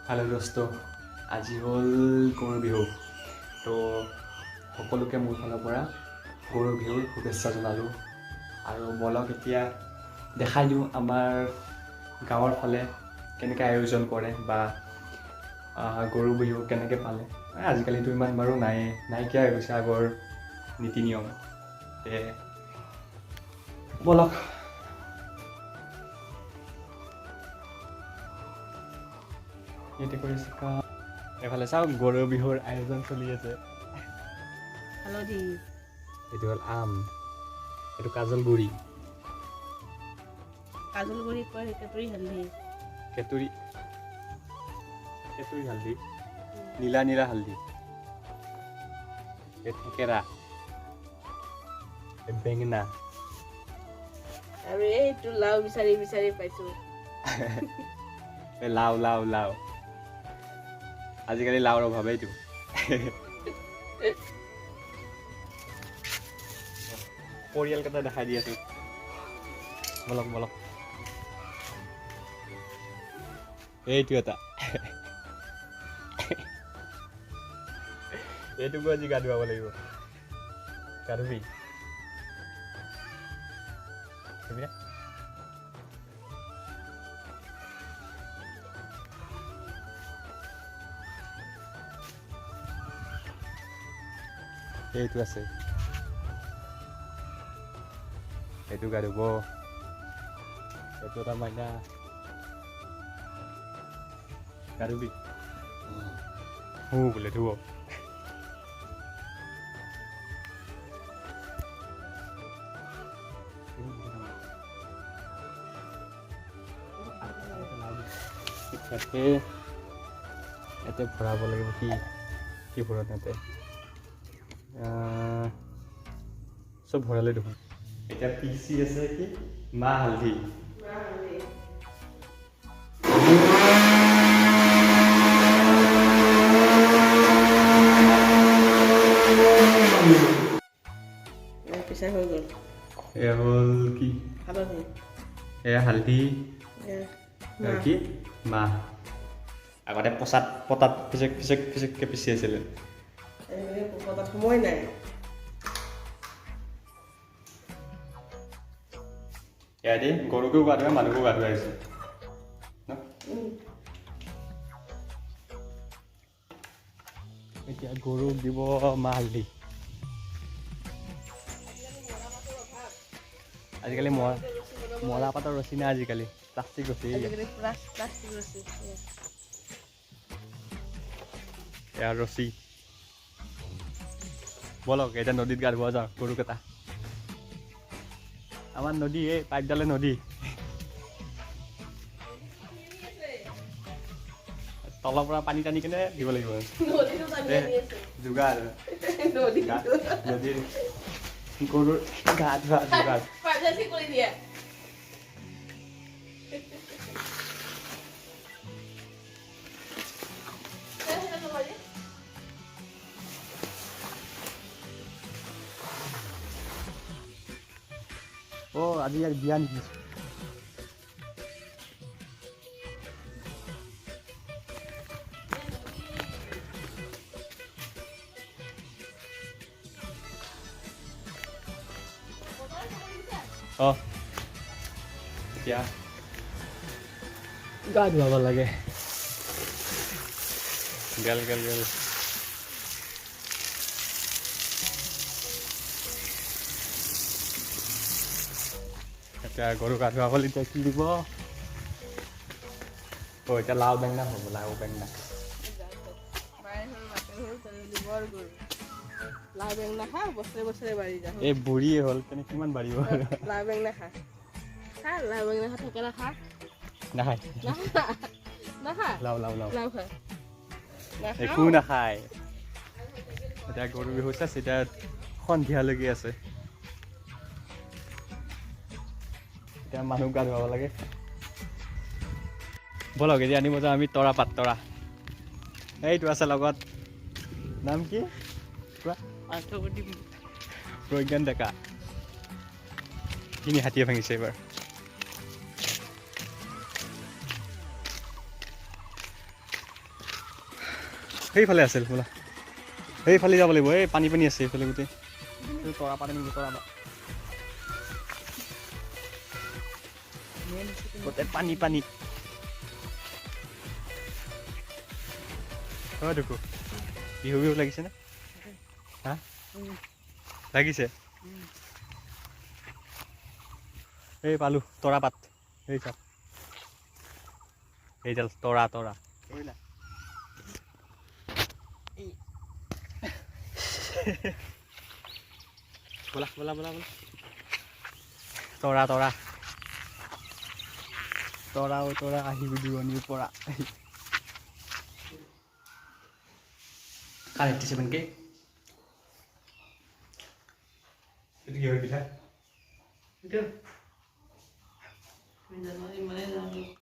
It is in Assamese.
হেল্ল' দোস্ত, আজি হ'ল গৰু বিহু। তো সকলোকে মোৰ ফালৰ পৰা গৰু বিহুৰ শুভেচ্ছা জনালোঁ। আৰু বলক এতিয়া দেখাই দিওঁ আমাৰ গাঁৱৰ ফালে কেনেকৈ আয়োজন কৰে বা গৰু বিহু কেনেকৈ পালে। আজিকালিতো ইমান বাৰু নাইকিয়া হৈ গৈছে আগৰ নীতি নিয়ম। বলক ইয়াতে কৰিছে এফালে চাওক গৰু বিহুৰ আয়োজন চলি আছে। হালধি এইটো হ'ল আম, এইটো কাজলগুৰি, কাজলগুৰি কয় কেতুৰী হালধি, কেতুৰী হালধি, নীলা নীলা হালধি, এই থেকেৰা, এই বেঙেনা আৰু এইটো লাও বিচাৰি বিচাৰি পাইছো। এই লাও লাও লাও, আজিকালি লাওৰ অভাৱেইটো। পৰিয়ালকেইটা দেখাই দি আছো, বলক বলক। এইটো এটা এইটোকো আজি গা ধুৱাব লাগিব। গা ধুবি? এইটো আছে, এইটো গা ধুব। এইটো এটা মাইনা, গা ধুবি? বোলে ধুব। ইয়াতে ভৰাব লাগিব। কি ভৰাম ইয়াতে? চব ভৰালে দেখোন। এতিয়া পিচি আছে কি মাহ হালধি, পিছা হৈ গ'ল। এয়া হ'ল কি? হালধি, এয়া হালধি, কি মাহ। আগতে পতাত পিচককৈ পিচি আছিলে। পতাত সময় নাই। এয়া দি গৰুকেও গা ধুৱাই, মানুহকো গা ধুৱাইছে। এতিয়া গৰুক দিব মাহ হালধি। আজিকালি মৰা পাতৰ ৰছী নাই, আজিকালি প্লাষ্টিক ৰছী। এয়া ৰছী। বলক এতিয়া নদীত গা ধুৱা যাওঁ গৰুকেইটা। আমাৰ নদী, এই পাইপডালে নদী। তলৰ পৰা পানী টানি কিনে দিব লাগিব। যোগাৰ নদীৰ গৰুৰ গা ধোৱা যোগাৰ। আজি ইয়াৰ বিয়া নেকি? এতিয়া গা ধুৱাব লাগে। গেল এতিয়া গৰু গা ধোৱা হ'ল। এতিয়া কি দিব? এতিয়া লাও বেঙেনা হ'ব, লাও বেঙেনা। লাও বেঙেনা খা, বছৰে বছৰে বাঢ়ি যা। এই বুঢ়ীয়ে হ'ল, তেনে কিমান বাঢ়িব? লাও বেঙেনা খা, লাও বেঙেনা খা, থেকেৰা খা। নাখায়, লাও খা, একো নাখায়। এতিয়া গৰু বিহু চাইছে, এতিয়া সন্ধিয়ালৈকে আছে। এতিয়া মানুহ গা ধুৱাব লাগে। বলক এতিয়া আনিব যাওঁ আমি তৰা পাত। এইটো আছে লগত, নাম কি? প্ৰজ্ঞান ডেকা। কিনি হাতীয়ে ভাঙিছে এইবাৰ। সেইফালে আছিল বোলা সেইফালে যাব লাগিব এই পানী পানী আছে এইফালে গোটেই তৰা পাত আনিব তৰা পাত গোটেই পানী পানী হয় দেখো বিহু বিহু লাগিছে নে হা লাগিছে এই পালো তৰা পাত এই চাওক এইডাল তৰা তৰা বলা বলা বলা বলা তৰা তৰা তৰা ও তৰা আহিবি দূৰণিৰ পৰা কাৰ 87K এইটো কি হয় পিঠা জানুৱাৰী মানে যাম